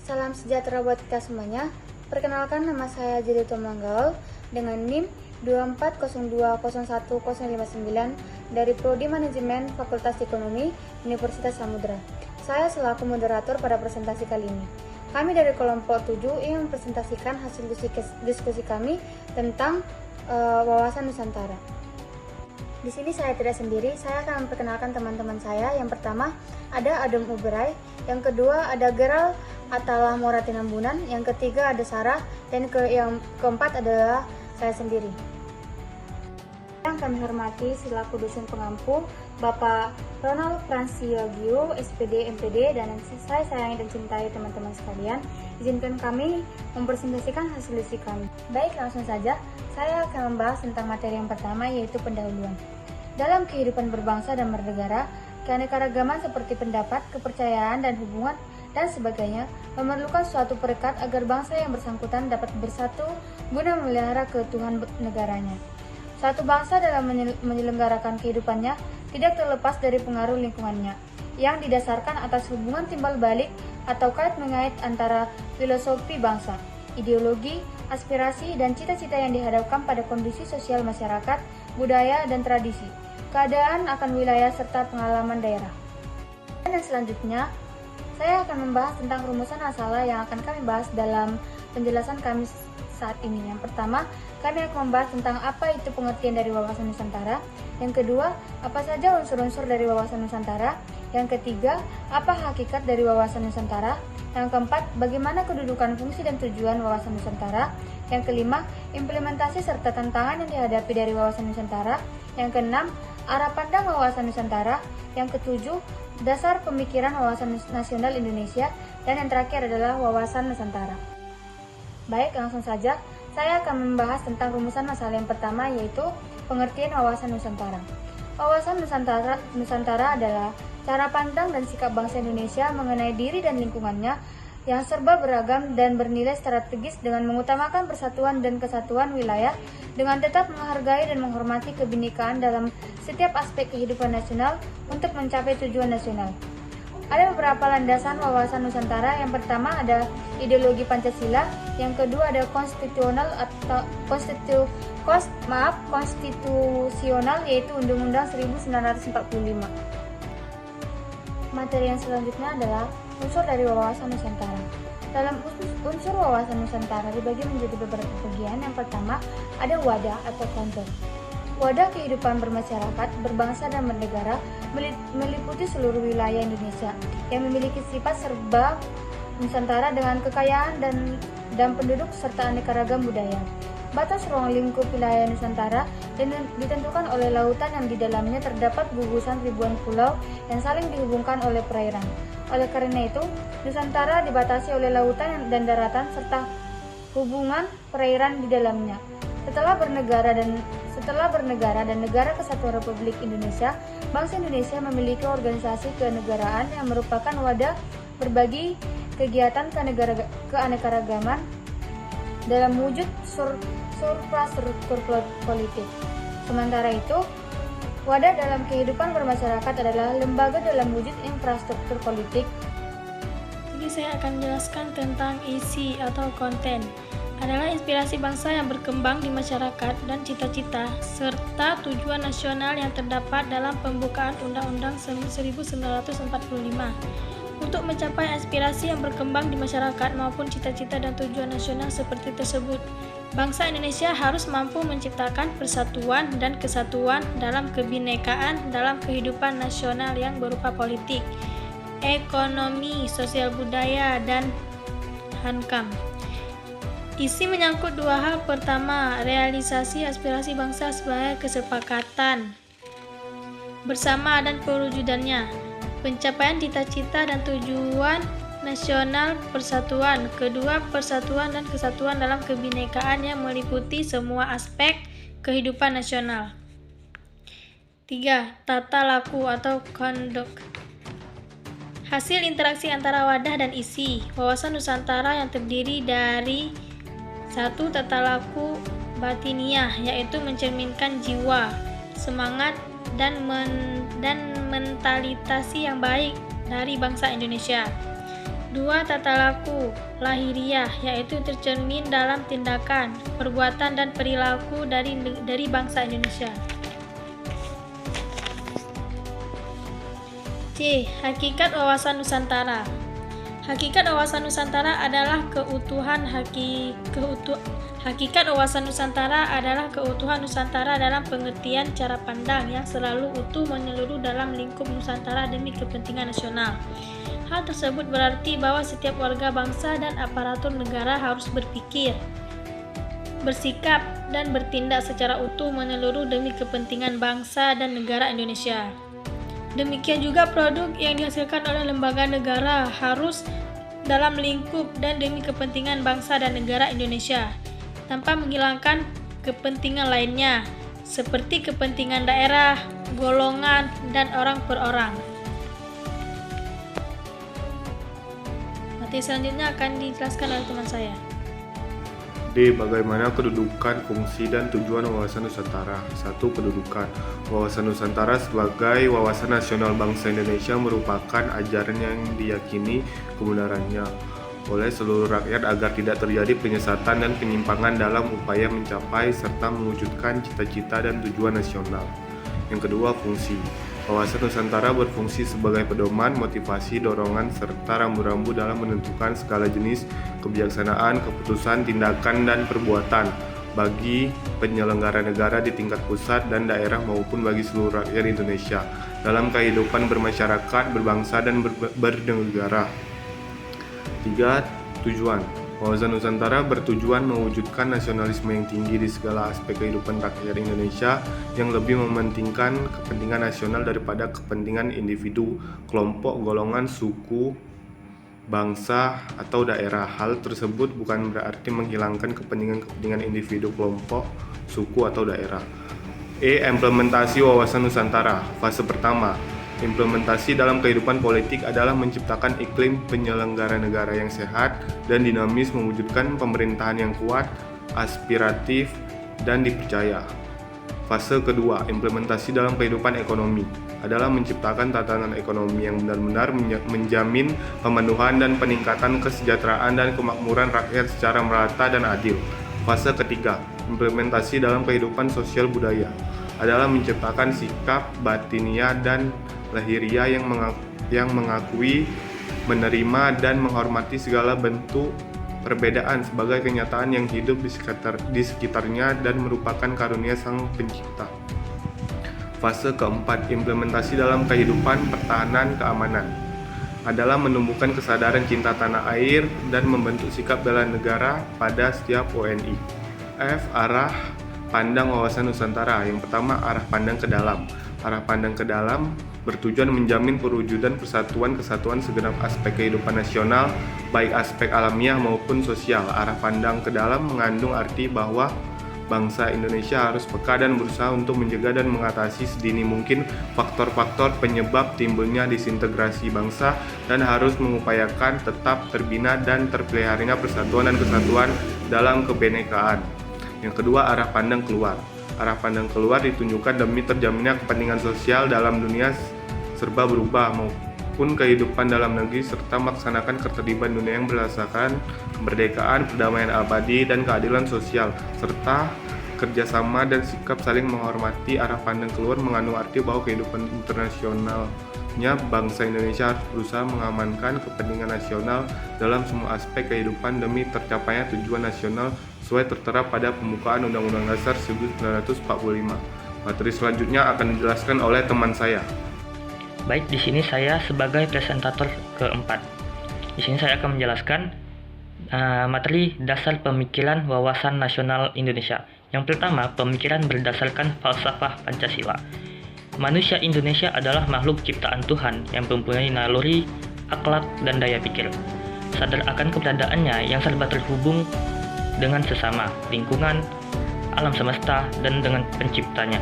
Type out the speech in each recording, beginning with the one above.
Salam sejahtera buat kita semuanya. Perkenalkan, nama saya Jelito Manggaol dengan NIM 240201059 dari Prodi Manajemen Fakultas Ekonomi Universitas Samudra. Saya selaku moderator pada presentasi kali ini. Kami dari kelompok 7 ingin mempresentasikan hasil diskusi kami tentang wawasan Nusantara. Di sini saya tidak sendiri, saya akan memperkenalkan teman-teman saya. Yang pertama ada Adam Ubrai, yang kedua ada Geral Atala Moratinambunan, yang ketiga ada Sarah, dan yang keempat adalah saya sendiri. Yang kami hormati selaku dosen pengampu Bapak Ronald Franciogio, SPD, MPD, dan saya sayangi dan cintai teman-teman sekalian. Izinkan kami mempresentasikan hasil diskusi kami. Baik, langsung saja. Saya akan membahas tentang materi yang pertama, yaitu pendahuluan. Dalam kehidupan berbangsa dan bernegara, keanekaragaman seperti pendapat, kepercayaan, dan hubungan, dan sebagainya memerlukan suatu perekat agar bangsa yang bersangkutan dapat bersatu guna memelihara keutuhan negaranya. Suatu bangsa dalam menyelenggarakan kehidupannya tidak terlepas dari pengaruh lingkungannya, yang didasarkan atas hubungan timbal balik atau kait-mengait antara filosofi bangsa, ideologi, aspirasi, dan cita-cita yang dihadapkan pada kondisi sosial masyarakat, budaya, dan tradisi, keadaan akan wilayah, serta pengalaman daerah. Dan selanjutnya, saya akan membahas tentang rumusan masalah yang akan kami bahas dalam penjelasan kami saat ini. Yang pertama, kami akan membahas tentang apa itu pengertian dari wawasan Nusantara. Yang kedua, apa saja unsur-unsur dari wawasan Nusantara. Yang ketiga, apa hakikat dari wawasan Nusantara. Yang keempat, bagaimana kedudukan, fungsi, dan tujuan wawasan Nusantara. Yang kelima, implementasi serta tantangan yang dihadapi dari wawasan Nusantara. Yang keenam, arah pandang wawasan Nusantara. Yang ketujuh, dasar pemikiran wawasan nasional Indonesia. Dan yang terakhir adalah wawasan Nusantara. Baik, langsung saja. Saya akan membahas tentang rumusan masalah yang pertama, yaitu pengertian wawasan Nusantara. Wawasan Nusantara adalah cara pandang dan sikap bangsa Indonesia mengenai diri dan lingkungannya yang serba beragam dan bernilai strategis dengan mengutamakan persatuan dan kesatuan wilayah dengan tetap menghargai dan menghormati kebinekaan dalam setiap aspek kehidupan nasional untuk mencapai tujuan nasional. Ada beberapa landasan wawasan Nusantara. Yang pertama ada ideologi Pancasila, yang kedua ada konstitusional, yaitu Undang-Undang 1945. Materi yang selanjutnya adalah unsur dari wawasan Nusantara. Dalam unsur wawasan Nusantara dibagi menjadi beberapa bagian. Yang pertama ada wadah atau konten. Wadah kehidupan bermasyarakat, berbangsa, dan bernegara meliputi seluruh wilayah Indonesia yang memiliki sifat serba Nusantara dengan kekayaan dan penduduk serta aneka ragam budaya. Batas ruang lingkup wilayah Nusantara ditentukan oleh lautan yang di dalamnya terdapat gugusan ribuan pulau yang saling dihubungkan oleh perairan. Oleh karena itu, Nusantara dibatasi oleh lautan dan daratan serta hubungan perairan di dalamnya. Setelah bernegara dan Negara Kesatuan Republik Indonesia, bangsa Indonesia memiliki organisasi kenegaraan yang merupakan wadah berbagi kegiatan keanekaragaman dalam wujud suprastruktur politik. Sementara itu, wadah dalam kehidupan bermasyarakat adalah lembaga dalam wujud infrastruktur politik. Jadi saya akan menjelaskan tentang isi atau konten. Adalah inspirasi bangsa yang berkembang di masyarakat dan cita-cita serta tujuan nasional yang terdapat dalam pembukaan Undang-Undang 1945. Untuk mencapai aspirasi yang berkembang di masyarakat maupun cita-cita dan tujuan nasional seperti tersebut, bangsa Indonesia harus mampu menciptakan persatuan dan kesatuan dalam kebinekaan dalam kehidupan nasional yang berupa politik, ekonomi, sosial budaya, dan hankam. Isi menyangkut dua hal. Pertama, realisasi aspirasi bangsa sebagai kesepakatan bersama dan perwujudannya. Pencapaian cita-cita dan tujuan nasional persatuan. Kedua, persatuan dan kesatuan dalam kebinekaan yang meliputi semua aspek kehidupan nasional. 3. Tata laku atau conduct. Hasil interaksi antara wadah dan isi wawasan Nusantara yang terdiri dari 1. Tata laku batiniah, yaitu mencerminkan jiwa, semangat, dan mentalitas yang baik dari bangsa Indonesia. 2. Tata laku lahiriah, yaitu tercermin dalam tindakan, perbuatan, dan perilaku dari bangsa Indonesia. C. Hakikat wawasan Nusantara. Hakikat wawasan Nusantara adalah Hakikat wawasan Nusantara adalah keutuhan Nusantara dalam pengertian cara pandang yang selalu utuh menyeluruh dalam lingkup Nusantara demi kepentingan nasional. Hal tersebut berarti bahwa setiap warga bangsa dan aparatur negara harus berpikir, bersikap, dan bertindak secara utuh menyeluruh demi kepentingan bangsa dan negara Indonesia. Demikian juga produk yang dihasilkan oleh lembaga negara harus dalam lingkup dan demi kepentingan bangsa dan negara Indonesia, tanpa menghilangkan kepentingan lainnya, seperti kepentingan daerah, golongan, dan orang per orang. Materi selanjutnya akan dijelaskan oleh teman saya. D. Bagaimana kedudukan, fungsi, dan tujuan wawasan Nusantara? 1. Kedudukan. Wawasan Nusantara sebagai wawasan nasional bangsa Indonesia merupakan ajaran yang diyakini kebenarannya oleh seluruh rakyat agar tidak terjadi penyesatan dan penyimpangan dalam upaya mencapai serta mewujudkan cita-cita dan tujuan nasional. Yang kedua, fungsi. Wawasan Nusantara berfungsi sebagai pedoman, motivasi, dorongan, serta rambu-rambu dalam menentukan segala jenis kebijaksanaan, keputusan, tindakan, dan perbuatan bagi penyelenggara negara di tingkat pusat dan daerah maupun bagi seluruh rakyat Indonesia dalam kehidupan bermasyarakat, berbangsa, dan bernegara. 3. Tujuan. Wawasan Nusantara bertujuan mewujudkan nasionalisme yang tinggi di segala aspek kehidupan rakyat Indonesia yang lebih mementingkan kepentingan nasional daripada kepentingan individu, kelompok, golongan, suku, bangsa, atau daerah. Hal tersebut bukan berarti menghilangkan kepentingan individu, kelompok, suku, atau daerah. E. Implementasi wawasan Nusantara. Fase pertama. Implementasi dalam kehidupan politik adalah menciptakan iklim penyelenggara negara yang sehat dan dinamis, mewujudkan pemerintahan yang kuat, aspiratif, dan dipercaya. Fase kedua, implementasi dalam kehidupan ekonomi adalah menciptakan tatanan ekonomi yang benar-benar menjamin pemenuhan dan peningkatan kesejahteraan dan kemakmuran rakyat secara merata dan adil. Fase ketiga, implementasi dalam kehidupan sosial budaya adalah menciptakan sikap batiniah dan lahiriah yang mengakui, menerima, dan menghormati segala bentuk perbedaan sebagai kenyataan yang hidup di sekitarnya dan merupakan karunia Sang Pencipta. Fase keempat, implementasi dalam kehidupan pertahanan keamanan adalah menumbuhkan kesadaran cinta tanah air dan membentuk sikap bela negara pada setiap WNI. F. Arah pandang wawasan Nusantara. Yang pertama, arah pandang ke dalam. Arah pandang ke dalam bertujuan menjamin perwujudan persatuan kesatuan segenap aspek kehidupan nasional, baik aspek alamiah maupun sosial. Arah pandang ke dalam mengandung arti bahwa bangsa Indonesia harus peka dan berusaha untuk menjaga dan mengatasi sedini mungkin faktor-faktor penyebab timbulnya disintegrasi bangsa dan harus mengupayakan tetap terbina dan terpeliharanya persatuan dan kesatuan dalam kebenekaan. Yang kedua, arah pandang keluar. Arah pandang keluar ditunjukkan demi terjaminnya kepentingan sosial dalam dunia serba berubah maupun kehidupan dalam negeri serta melaksanakan ketertiban dunia yang berdasarkan kemerdekaan, perdamaian abadi, dan keadilan sosial serta kerjasama dan sikap saling menghormati. Arah pandang keluar mengandung arti bahwa kehidupan internasionalnya bangsa Indonesia harus berusaha mengamankan kepentingan nasional dalam semua aspek kehidupan demi tercapainya tujuan nasional sesuai tertera pada pembukaan Undang-Undang Dasar 1945. Materi selanjutnya akan dijelaskan oleh teman saya. Baik, di sini saya sebagai presentator keempat. Di sini saya akan menjelaskan materi dasar pemikiran wawasan nasional Indonesia. Yang pertama, pemikiran berdasarkan falsafah Pancasila. Manusia Indonesia adalah makhluk ciptaan Tuhan yang mempunyai naluri, akhlak, dan daya pikir. Sadar akan keberadaannya yang serba terhubung dengan sesama, lingkungan, alam semesta, dan dengan penciptanya.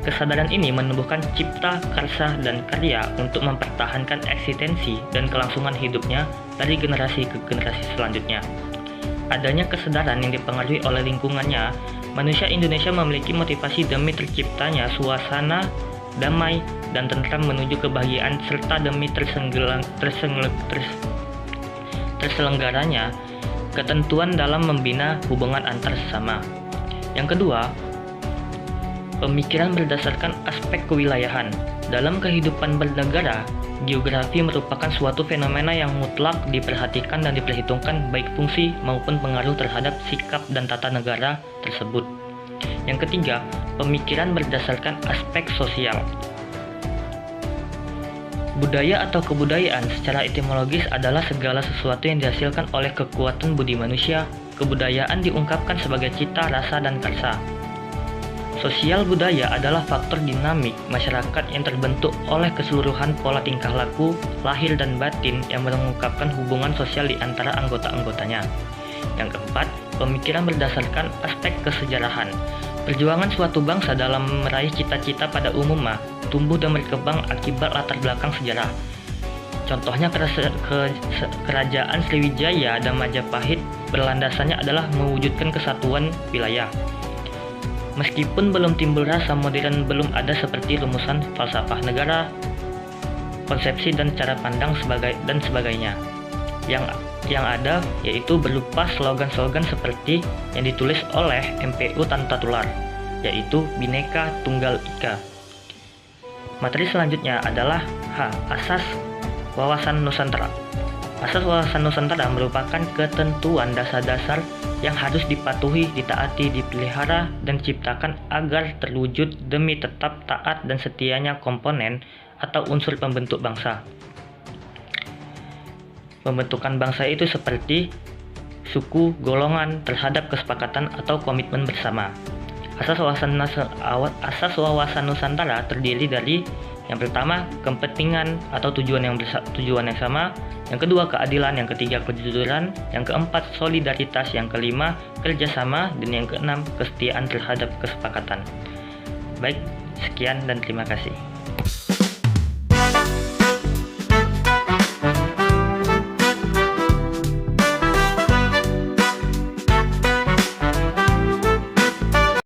Kesadaran ini menumbuhkan cipta, karsa, dan karya untuk mempertahankan eksistensi dan kelangsungan hidupnya dari generasi ke generasi selanjutnya. Adanya kesadaran yang dipengaruhi oleh lingkungannya, manusia Indonesia memiliki motivasi demi terciptanya suasana damai dan tentram menuju kebahagiaan serta demi terselenggaranya ketentuan dalam membina hubungan antar sesama. Yang kedua, pemikiran berdasarkan aspek kewilayahan. Dalam kehidupan bernegara, geografi merupakan suatu fenomena yang mutlak diperhatikan dan diperhitungkan baik fungsi maupun pengaruh terhadap sikap dan tata negara tersebut. Yang ketiga, pemikiran berdasarkan aspek sosial. Budaya atau kebudayaan secara etimologis adalah segala sesuatu yang dihasilkan oleh kekuatan budi manusia. Kebudayaan diungkapkan sebagai cita, rasa, dan karsa. Sosial budaya adalah faktor dinamik masyarakat yang terbentuk oleh keseluruhan pola tingkah laku, lahir dan batin yang mengungkapkan hubungan sosial di antara anggota-anggotanya. Yang keempat, pemikiran berdasarkan aspek kesejarahan. Perjuangan suatu bangsa dalam meraih cita-cita pada umumnya tumbuh dan berkembang akibat latar belakang sejarah. Contohnya kerajaan Sriwijaya dan Majapahit berlandasannya adalah mewujudkan kesatuan wilayah. Meskipun belum timbul rasa modern, belum ada seperti rumusan falsafah negara, konsepsi dan cara pandang dan sebagainya. Yang ada yaitu berupa slogan-slogan seperti yang ditulis oleh MPU Tanpa Tular, yaitu Bhinneka Tunggal Ika. Materi selanjutnya adalah Asas Wawasan Nusantara. Asas Wawasan Nusantara merupakan ketentuan dasar-dasar yang harus dipatuhi, ditaati, dipelihara, dan diciptakan agar terwujud demi tetap taat dan setianya komponen atau unsur pembentuk bangsa. Pembentukan bangsa itu seperti suku, golongan, terhadap kesepakatan atau komitmen bersama. Asas wawasan Nusantara terdiri dari yang pertama, kepentingan atau tujuan yang sama, yang kedua, keadilan, yang ketiga, kejujuran, yang keempat, solidaritas, yang kelima, kerjasama, dan yang keenam, kesetiaan terhadap kesepakatan. Baik, sekian dan terima kasih.